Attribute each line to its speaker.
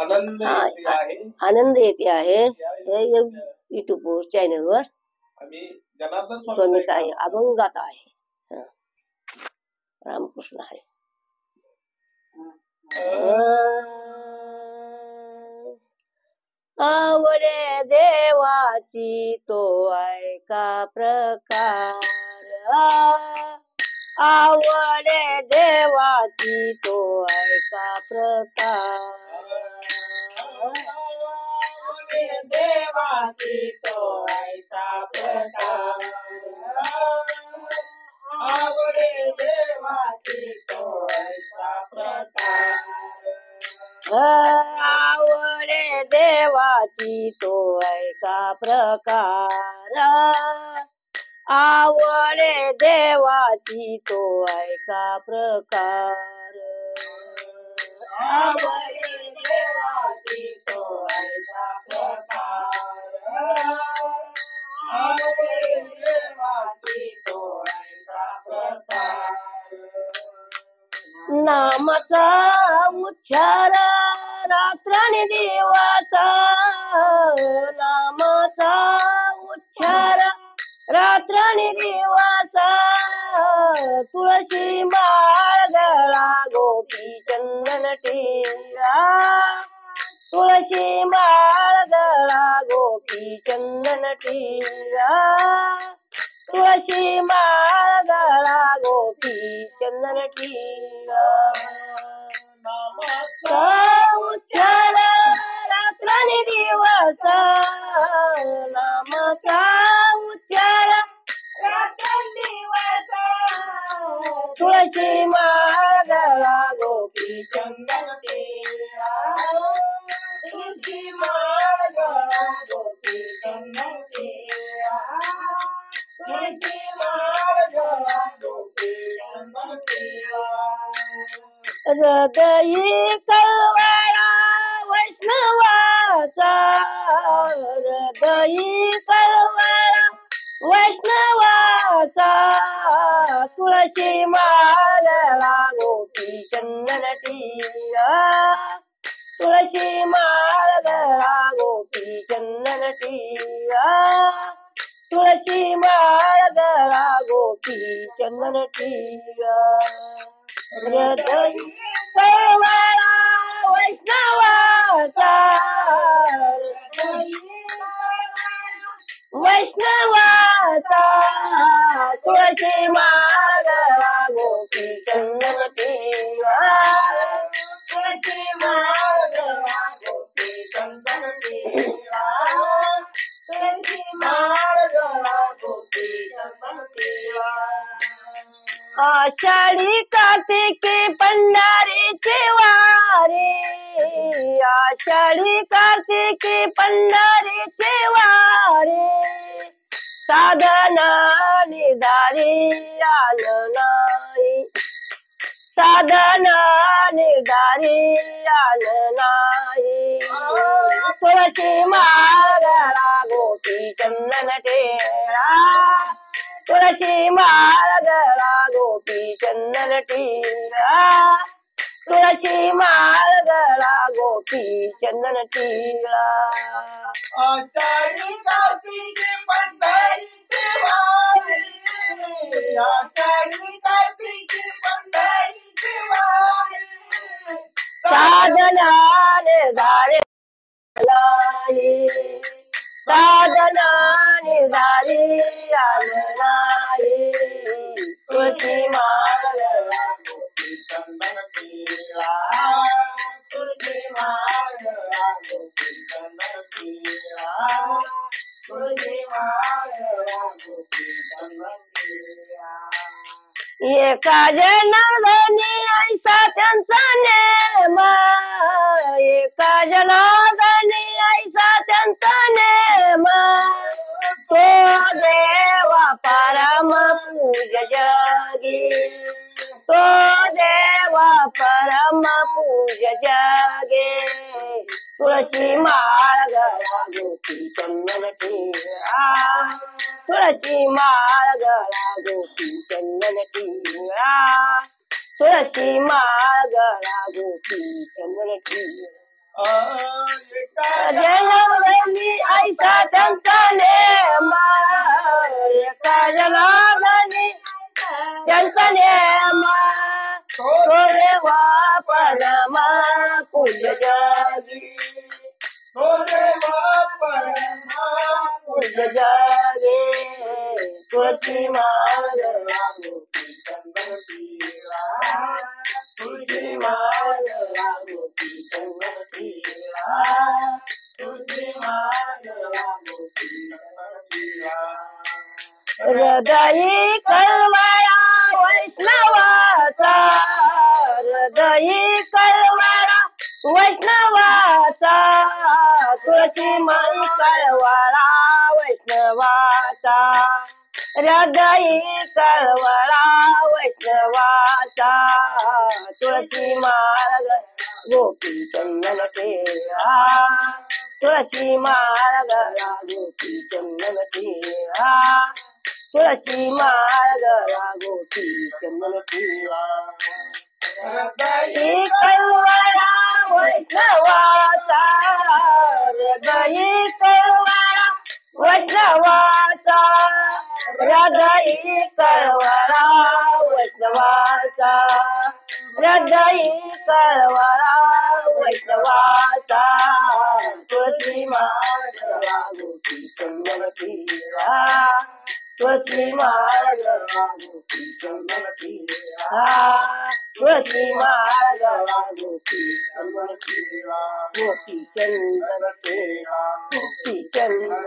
Speaker 1: आनंद येते आहे,
Speaker 2: आनंद येते आहे युट्यूब चॅनल वर
Speaker 1: आम्ही जनार्दन
Speaker 2: स्वामी साई अभंगात आहे. रामकृष्ण हरी. आवडे देवाची तो ऐका प्रकार, आवडे देवाची तो ऐका प्रकार,
Speaker 1: आवडे देवाची तो ऐका प्रकार, आवडे देवाची तो ऐका प्रकार,
Speaker 2: आवडे देवाची तो ऐका प्रकार, आवडे देवाची तो ऐका प्रकार,
Speaker 1: आवडे देवाची तो ऐका प्रकार, आवडे देवाची तो ऐका प्रकार,
Speaker 2: नामाचा उच्चार रात्रनी दिवस, नामाचा उच्चार रात्रनी दिवस, तुळशी माळ गळा गोपी चंदन टिळा, तुळशी माळ गळा गोपी चंदन टिळा, तुळशी माळ गळा गोपी चंदन टिळा, नामाचा उच्चार रात्रनी दिवस, नामाचा उच्चार रात्रनी दिवस, तुळशी माळ गळा गोपी चंदन टिळा, तुळशी माळ गळा गोपी चंदन टिळा, तुळशी माळ गळा गोपी चंदन टिळा, हृदयी कळवळा वैष्णवाचा, हृदयी कळवळा वैष्णवाचा, तुळशी माळ गळा गोपी चंदन टिळा, तुळशी माळ गळा गोपी चंदन टिळा, तुळशी माळ गळा गोपी चंदन टिळा, हृदयी कळवळा वैष्णवाचा, वैष्णवाचा, तुळशी माळ गळा गोपी चंदन टिळा, तुळशी माळ गळा गोपी चंदन टिळा, तुळशी माळ गळा गोपी चंदन टिळा, आषाढी कार्तिकी पंढरीची वारी, आषाढी कार्तिकी पंढरीची वारी, साधना निधारी आलं नाही, साधना निधारी आलं नाही, तुळशी माळ गळा गोपी चंदन टिळा, तुळशी माळ गळा गोपी चंदन टिळा, तुळशी माळ गळा गोपी चंदन टिळा,
Speaker 1: आषाढी कार्तिकी पंढरीची वारी, आषाढी कार्तिकी पंढरीची वारी,
Speaker 2: साधना निधारी नाही, साधना निधारी आलं नाही, तुळशी माळ गळा
Speaker 1: गोपी चंदन टिळा, तुळशी माळ गळा गोपी चंदन टिळा, तुळशी माळ गळा गोपी चंदन टिळा,
Speaker 2: एका जनार्दनी ऐसा त्यांचा नेम, एका जनार्दनी ऐसा त्यांचा नेम, तो देवा परम पूज जगी, तो देवा परम पूज जगे, तुळशी माळ गळा गोपी चंदन टिळा, तुळशी माळ गळा गोपी चंदन टिळा, तुळशी माळ गळा गोपी चंदन टिळा. जन्मली ऐसा त्यांचा नेम एका जन्मली त्यांचा नेम तो देवा परमा पूज्य जागी
Speaker 1: तो देवा परमा
Speaker 2: पूज्य जागे तुळशी माळ
Speaker 1: गोपी चंदन तिला तुळशी माळ गोपी चंदन तिला तुळशी माळ गोपी चंदन तिला
Speaker 2: हृदयी कळवळा वैष्णवाचा हृदयी कळवळा वैष्णवाचा तुळशी माई कळवळा वैष्णवाचा हृदयी कळवळा वैष्णवाचा तुळशी माळ गोपी चंदन टेळा तुळशी माळ गळा गोपी चंदन टेळा तुळशी माळ गळा गोपी चंदन टेळा हृदयी कळवळा वैष्णवाचा हृदयी कळवळा वैष्णवाचा हृदयी कळवळा वैष्णवाचा हृदयी कळवळा वैष्णवाचा तुळशी माळ गळा गोपी चंदन टेळा तुळशी माळ गळा गोपी चंदन टेळा तुळशी माळ गळा गोपी चंदन टेळा गोपी चंदन टेळा गोपी चंदन